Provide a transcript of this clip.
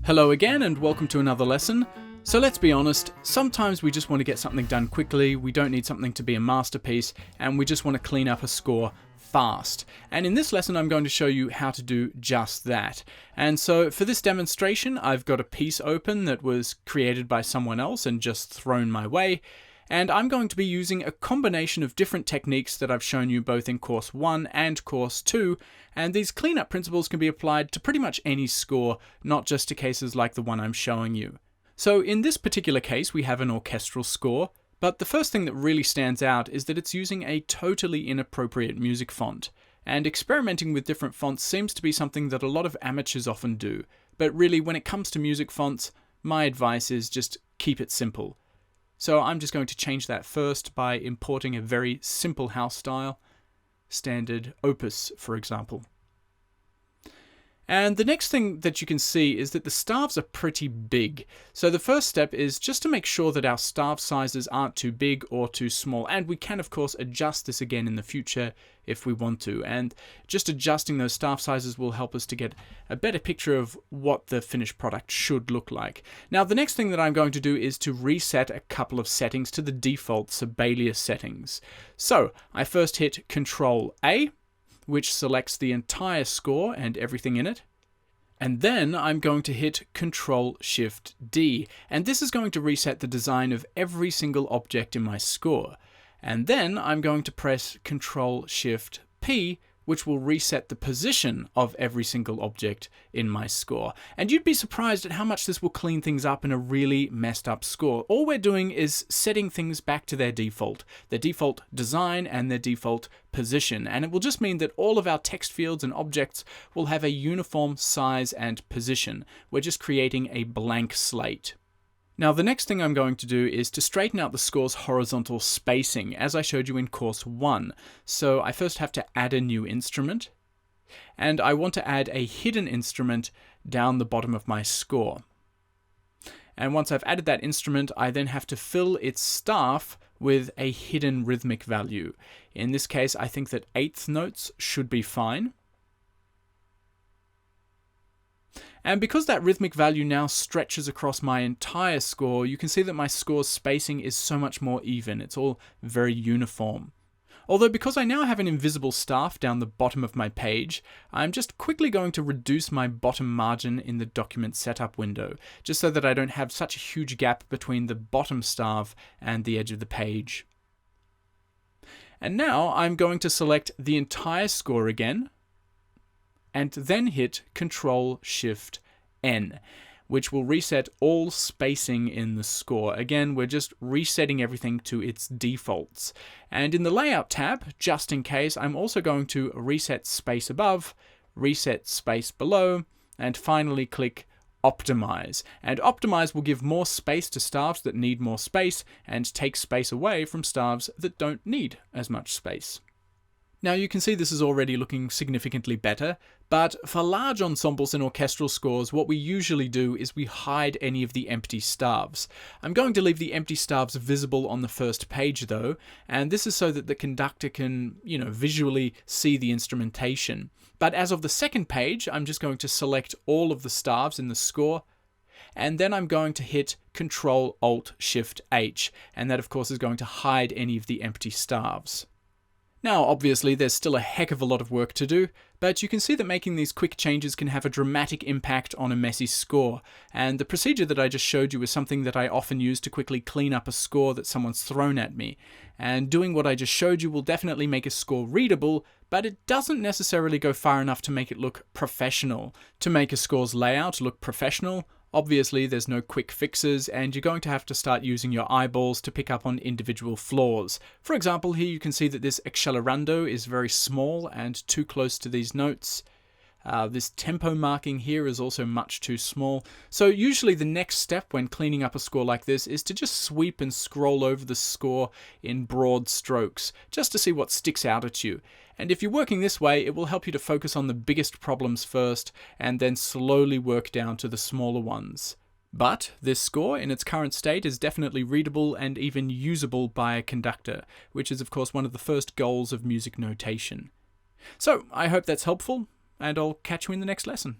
Hello again and welcome to another lesson. So let's be honest, sometimes we just want to get something done quickly, we don't need something to be a masterpiece, and we just want to clean up a score fast. And in this lesson I'm going to show you how to do just that. And so for this demonstration I've got a piece open that was created by someone else and just thrown my way. And I'm going to be using a combination of different techniques that I've shown you both in Course 1 and Course 2, and these cleanup principles can be applied to pretty much any score, not just to cases like the one I'm showing you. So in this particular case we have an orchestral score, but the first thing that really stands out is that it's using a totally inappropriate music font. And experimenting with different fonts seems to be something that a lot of amateurs often do, but really when it comes to music fonts, my advice is just keep it simple. So I'm just going to change that first by importing a very simple house style, standard Opus, for example. And the next thing that you can see is that the staves are pretty big. So the first step is just to make sure that our stave sizes aren't too big or too small. And we can, of course, adjust this again in the future if we want to. And just adjusting those stave sizes will help us to get a better picture of what the finished product should look like. Now, the next thing that I'm going to do is to reset a couple of settings to the default Sibelius settings. So I first hit Control A, which selects the entire score and everything in it. And then I'm going to hit Control-Shift-D, and this is going to reset the design of every single object in my score. And then I'm going to press Control-Shift-P, which will reset the position of every single object in my score. And you'd be surprised at how much this will clean things up in a really messed up score. All we're doing is setting things back to their default design and their default position. And it will just mean that all of our text fields and objects will have a uniform size and position. We're just creating a blank slate. Now the next thing I'm going to do is to straighten out the score's horizontal spacing, as I showed you in Course 1. So I first have to add a new instrument, and I want to add a hidden instrument down the bottom of my score. And once I've added that instrument, I then have to fill its staff with a hidden rhythmic value. In this case, I think that eighth notes should be fine. And because that rhythmic value now stretches across my entire score, you can see that my score's spacing is so much more even. It's all very uniform. Although because I now have an invisible staff down the bottom of my page, I'm just quickly going to reduce my bottom margin in the document setup window, just so that I don't have such a huge gap between the bottom staff and the edge of the page. And now I'm going to select the entire score again, and then hit Control-Shift-N, which will reset all spacing in the score. Again, we're just resetting everything to its defaults. And in the Layout tab, just in case, I'm also going to reset space above, reset space below, and finally click Optimize. And Optimize will give more space to staves that need more space, and take space away from staves that don't need as much space. Now you can see this is already looking significantly better, but for large ensembles and orchestral scores, what we usually do is we hide any of the empty staves. I'm going to leave the empty staves visible on the first page though, and this is so that the conductor can, visually see the instrumentation. But as of the second page, I'm just going to select all of the staves in the score, and then I'm going to hit Control-Alt-Shift-H, and that of course is going to hide any of the empty staves. Now, obviously, there's still a heck of a lot of work to do, but you can see that making these quick changes can have a dramatic impact on a messy score, and the procedure that I just showed you is something that I often use to quickly clean up a score that someone's thrown at me. And doing what I just showed you will definitely make a score readable, but it doesn't necessarily go far enough to make it look professional. To make a score's layout look professional, obviously there's no quick fixes, and you're going to have to start using your eyeballs to pick up on individual flaws. For example, here you can see that this accelerando is very small and too close to these notes. This tempo marking here is also much too small. So usually the next step when cleaning up a score like this is to just sweep and scroll over the score in broad strokes, just to see what sticks out at you. And if you're working this way, it will help you to focus on the biggest problems first, and then slowly work down to the smaller ones. But this score in its current state is definitely readable and even usable by a conductor, which is of course one of the first goals of music notation. So I hope that's helpful, and I'll catch you in the next lesson.